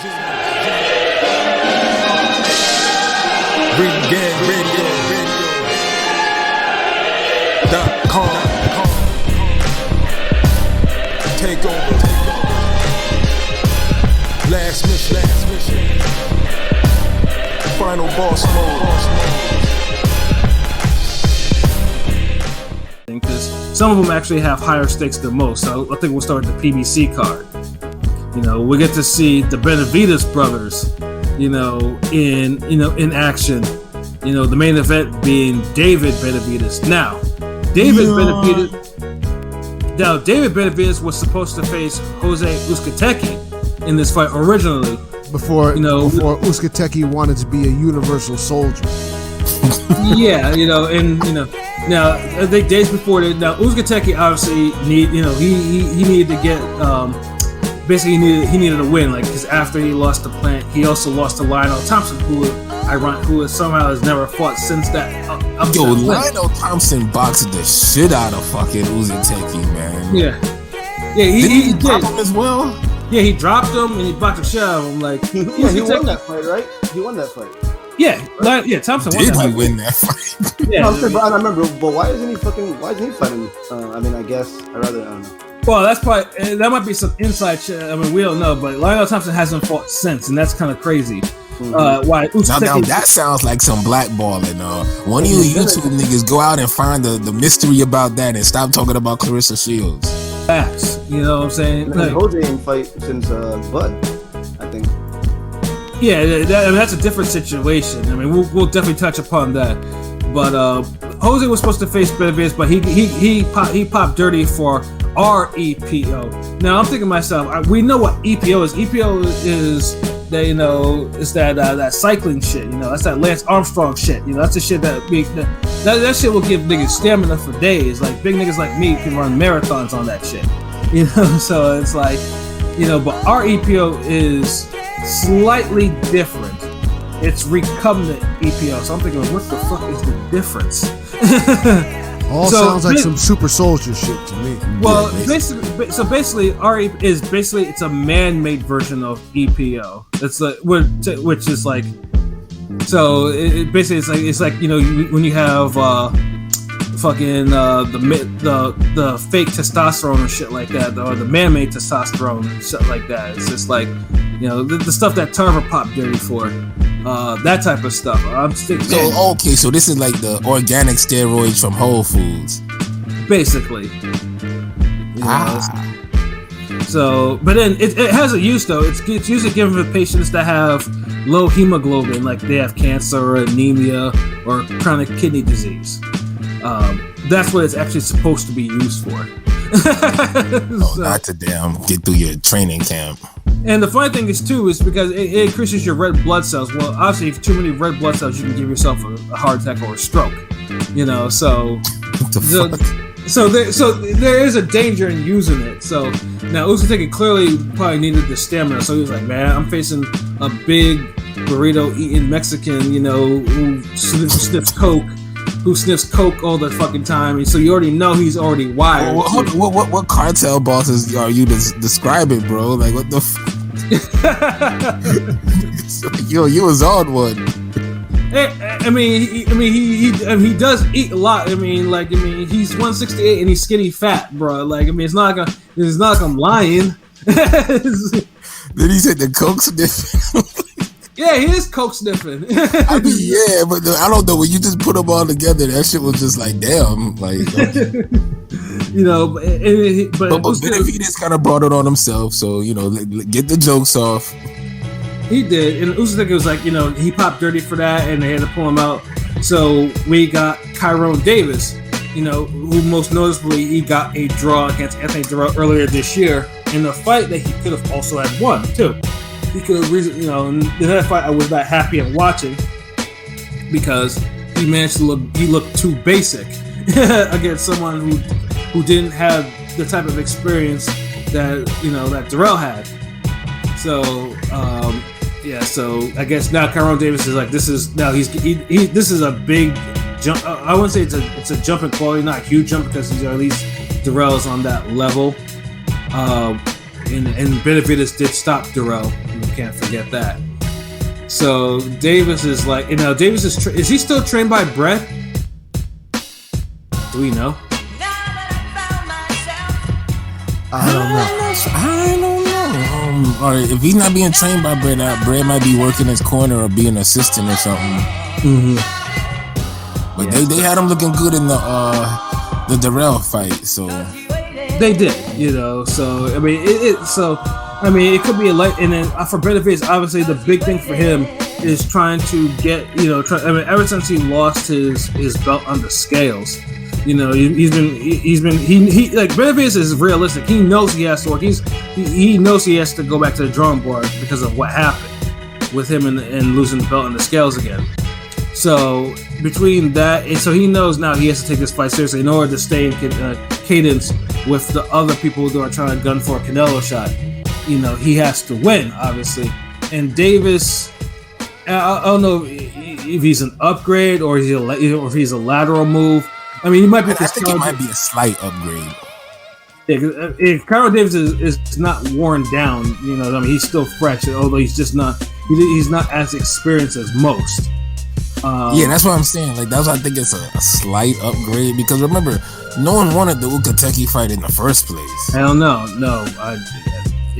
RingGangRadio.com. Take over. Last mission. Final boss mode. Because some of them actually have higher stakes than most. So I think we'll start with the PBC card. You know, we get to see the Benavidez brothers, in action. You know, the main event being David Benavidez. Now, David Benavidez was supposed to face Jose Uzcategui in this fight originally. Before Uzcategui wanted to be a universal soldier. Yeah, now I think days before that. Now Uzcategui obviously he needed to get basically he needed a win, like, because after he lost the Plant, he also lost to Lionel Thompson, who somehow has never fought since that. Lionel Thompson boxed the shit out of fucking Uzcategui, man. Yeah, he dropped him as well. Yeah, he dropped him and he boxed the shit out of him. Like, he won that fight, right? He won that fight. Yeah, Thompson won that fight. Did he win that fight? Yeah, I remember. But why isn't he fighting? I guess I don't know. Well, that might be some inside shit. I mean, we don't know, but Lionel Thompson hasn't fought since, and that's kind of crazy. Why? Now that sounds like some blackballing. One of you YouTube niggas go out and find the mystery about that and stop talking about Clarissa Shields. Facts, you know what I'm saying? Like, Jose didn't fight since Bud, I think. Yeah, that's a different situation. I mean, we'll definitely touch upon that. But Jose was supposed to face Benavidez, but he popped dirty for REPO. Now I'm thinking to myself, we know what EPO is. EPO is that it's that cycling shit. That's that Lance Armstrong shit. That's the shit that shit will give niggas stamina for days. Like big niggas like me can run marathons on that shit. So it's like, but REPO is slightly different. It's recumbent EPO. So I'm thinking, what the fuck is the difference? Sounds like some super soldier shit to me. Well, basically, RE is it's a man-made version of EPO. It's like which is like, so it basically it's like when you have fucking the fake testosterone and shit like that, or the man-made testosterone and shit like that. It's just like the stuff that Tarver popped dirty for. That type of stuff. So this is like the organic steroids from Whole Foods, basically. So, but then it has a use though. It's usually given for patients that have low hemoglobin, like they have cancer or anemia or chronic kidney disease. That's what it's actually supposed to be used for. Not to get through your training camp. And the funny thing is because it increases your red blood cells. Well, obviously, if too many red blood cells, you can give yourself a heart attack or a stroke. So there is a danger in using it. So now Uzcategui clearly probably needed the stamina. So he was like, man, I'm facing a big burrito eating Mexican, who sniffs coke all the fucking time. And so you already know he's already wired. What cartel bosses are you describing, bro? Like, what the you was on one. He does eat a lot. He's 168 and he's skinny fat, bro. It's not like I'm lying. Then he said the coke sniff. Yeah, he is coke sniffing. Yeah, but I don't know, when you just put them all together, that shit was just like, damn, like. But Benavidez kind of brought it on himself, so get the jokes off. He did, and Uzcategui was like, he popped dirty for that, and they had to pull him out. So we got Kyrone Davis, who most noticeably he got a draw against Anthony Durrell earlier this year in a fight that he could have also had won too. He could have, in that fight I was not happy at watching because he managed to look too basic against someone who didn't have the type of experience that that Durrell had. So so I guess now Kyrone Davis is like, this is a big jump. I wouldn't say it's a jump in quality, not a huge jump, because at least Durrell is on that level. and Benavidez did stop Darrell. You can't forget that. So Davis is like, Davis is he still trained by Brett? Do we know? I don't know. I don't know. Or if he's not being trained by Brett, Brett might be working his corner or being an assistant or something. Mm-hmm. But they had him looking good in the Darrell fight. So they did, So it could be a light. And then for Benavidez, obviously the big thing for him is trying to get, ever since he lost his belt on the scales. He's been like Benavidez is realistic. He knows he has to work. He knows he has to go back to the drawing board because of what happened with him and losing the belt on the scales again. So between that, and so he knows now he has to take this fight seriously in order to stay in cadence with the other people who are trying to gun for a Canelo shot. He has to win, obviously. And Davis, I don't know if he's an upgrade or if he's a lateral move. I mean, he might be. I think it might be a slight upgrade. Yeah, if Kyrone Davis is not worn down, he's still fresh. Although he's just not. He's not as experienced as most. Yeah, that's what I'm saying. Like that's why I think it's a slight upgrade because remember, no one wanted the Ukateki fight in the first place. Hell no.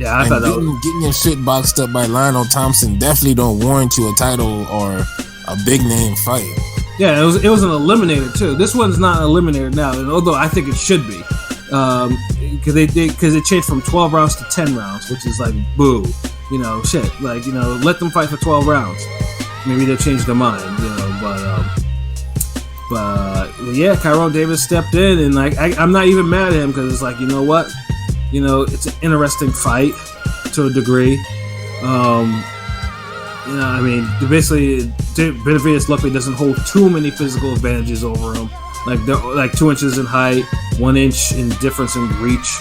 I thought getting your shit boxed up by Lionel Thompson definitely don't warrant you a title or a big name fight. Yeah, it was an eliminator too. This one's not an eliminator now, although I think it should be, because it changed from 12 rounds to 10 rounds, which is like boo, shit. Like let them fight for 12 rounds. Maybe they'll change their mind, but yeah, Kyrone Davis stepped in, and like I'm not even mad at him because it's like what, it's an interesting fight to a degree. Basically, Benavidez luckily doesn't hold too many physical advantages over him. Like they're like 2 inches in height, 1 inch in difference in reach.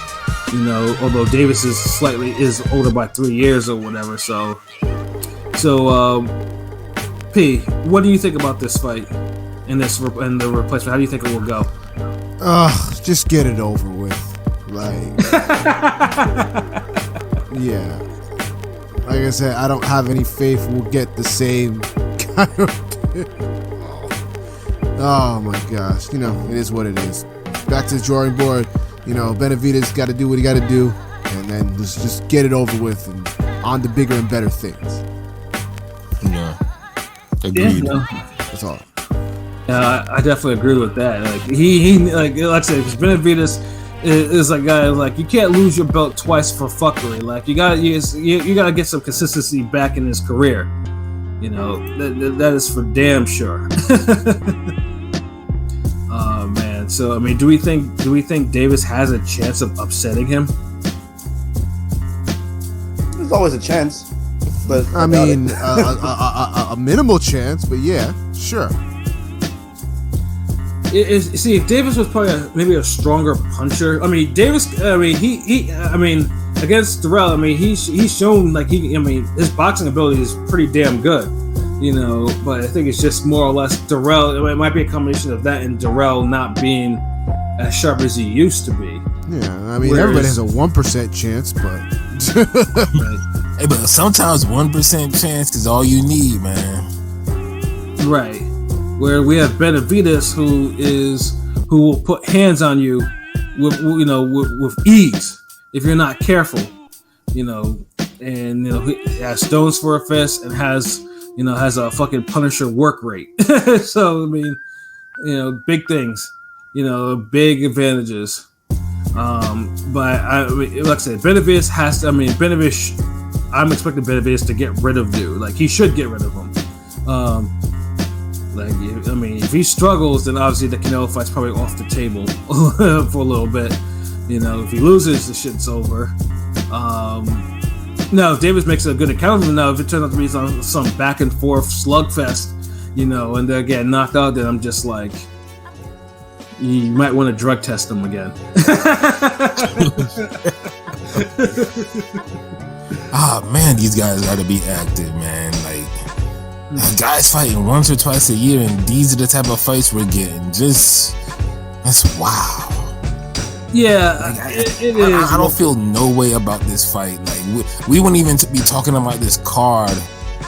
Although Davis is older by 3 years or whatever. So, P, what do you think about this fight and the replacement? How do you think it will go? Just get it over with. Like, yeah. Like I said, I don't have any faith we'll get the same kind of. Oh my gosh. It is what it is. Back to the drawing board. Benavidez got to do what he got to do. And then just get it over with and on to bigger and better things. Yeah. Agreed. Yeah, That's all. I definitely agree with that. Like he like I said, because Benavidez is a guy like you can't lose your belt twice for fuckery. Like you gotta get some consistency back in his career. That is for damn sure. Oh man. So do we think Davis has a chance of upsetting him? There's always a chance, but I mean a minimal chance, but yeah, sure. See, if Davis was probably maybe a stronger puncher. Davis. Against Darrell. He's shown like his boxing ability is pretty damn good. But I think it's just more or less Darrell. It might be a combination of that and Darrell not being as sharp as he used to be. Yeah, everybody has a 1% chance, but. Right. Hey, but sometimes 1% chance is all you need, man. Right. Where we have Benavidez who will put hands on you with ease if you're not careful, and he has stones for a fist and has a fucking Punisher work rate. So big things, big advantages. But like I said, Benavidez has to. I'm expecting Benavidez to get rid of dude. Like he should get rid of him. If he struggles, then obviously the Canelo fight's probably off the table for a little bit. If he loses, the shit's over. Now, if Davis makes a good account of him, now if it turns out to be some back and forth slugfest, and they're getting knocked out, then I'm just like, you might want to drug test them again. Man, these guys got to be active, man. Guys fighting once or twice a year, and these are the type of fights we're getting. That's wow. Yeah, Like, it is. I don't feel no way about this fight. Like we wouldn't even be talking about this card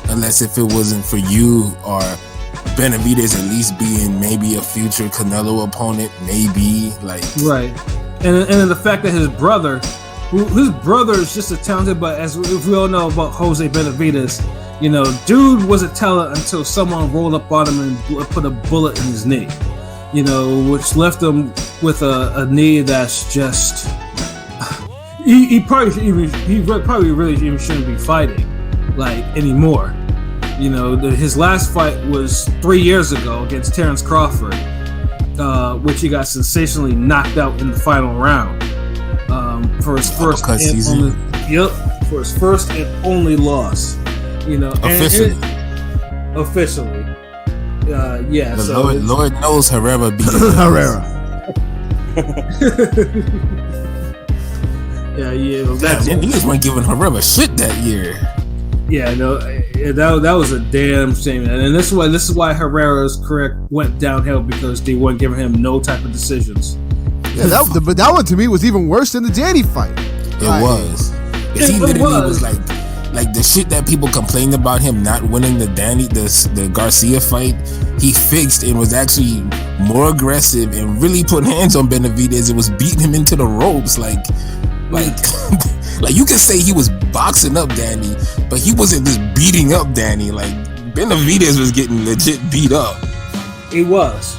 unless if it wasn't for you or Benavidez at least being maybe a future Canelo opponent, maybe like Right, and then the fact that his brother is just as talented, but as we all know about Jose Benavidez, you know, dude was a talent until someone rolled up on him and put a bullet in his knee, you know, which left him with a knee that's just he probably really even shouldn't be fighting like anymore. You know, his last fight was 3 years ago against Terrence Crawford, which he got sensationally knocked out in the final round for his first and only loss. You know, officially. Yeah. The So Lord knows Herrera beat Herrera. yeah. That niggas weren't giving Herrera shit that year. Yeah, no, that was a damn shame, and this is why Herrera's career went downhill, because they weren't giving him no type of decisions. Yeah, but that one to me was even worse than the Danny fight. It was. He literally was like the shit that people complained about him not winning the Garcia fight. He fixed and was actually more aggressive and really put hands on Benavidez and was beating him into the ropes. Like you can say he was boxing up Danny, but he wasn't just beating up Danny. Like Benavidez was getting legit beat up. He was,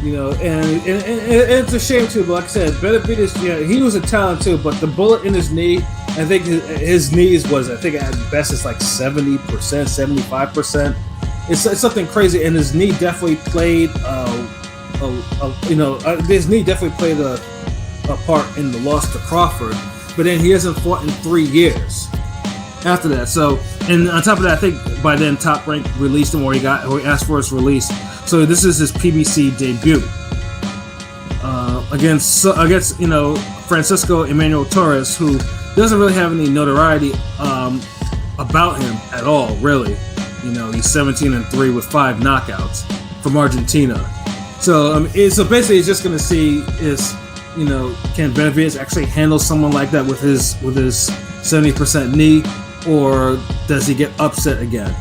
you know, and it's a shame too. But like I said, Benavidez, yeah, he was a talent too. But the bullet in his knee, I think his knees was, I think at best it's like 70%, 75%. It's something crazy, and his knee definitely played, his knee definitely played a part in the loss to Crawford. But then he hasn't fought in 3 years after that. So, and on top of that, I think by then Top Rank released him, or he asked for his release. So this is his PBC debut against Francisco Emmanuel Torres, who doesn't really have any notoriety about him at all, really. You know, he's 17-3 with 5 knockouts from Argentina. So basically, he's just going to see is, you know, can Benavidez actually handle someone like that with his 70% knee, or does he get upset again?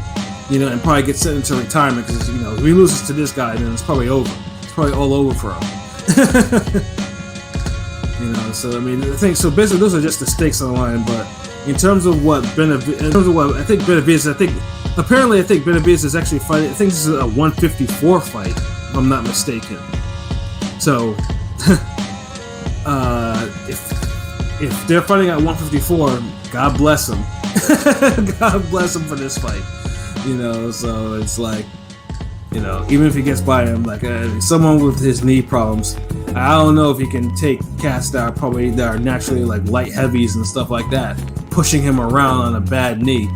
You know, and probably get sent into retirement, because, you know, if he loses to this guy, then it's probably over. It's probably all over for him. You know, so I mean, I think so. Basically, those are just the stakes on the line. But in terms of what I think Benavidez, I think Benavidez is actually fighting. I think this is a 154 fight, if I'm not mistaken. So. If they're fighting at 154, God bless them. God bless them for this fight. You know, so it's like, you know, even if he gets by him, like someone with his knee problems, I don't know if he can take cats that are naturally like light heavies and stuff like that, pushing him around on a bad knee.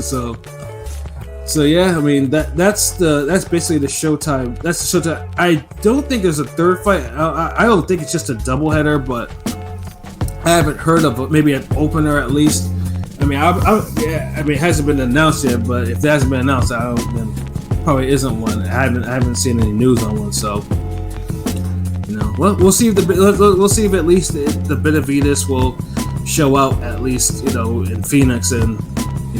So yeah, I mean that's basically the showtime. That's the showtime. I don't think there's a third fight. I don't think it's just a doubleheader, but I haven't heard of maybe an opener at least. I mean, it hasn't been announced yet, but if that hasn't been announced, then probably isn't one. I haven't seen any news on one, so you know, we'll see if at least the Benavidez will show out at least, you know, in Phoenix and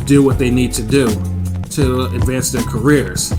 do what they need to do to advance their careers.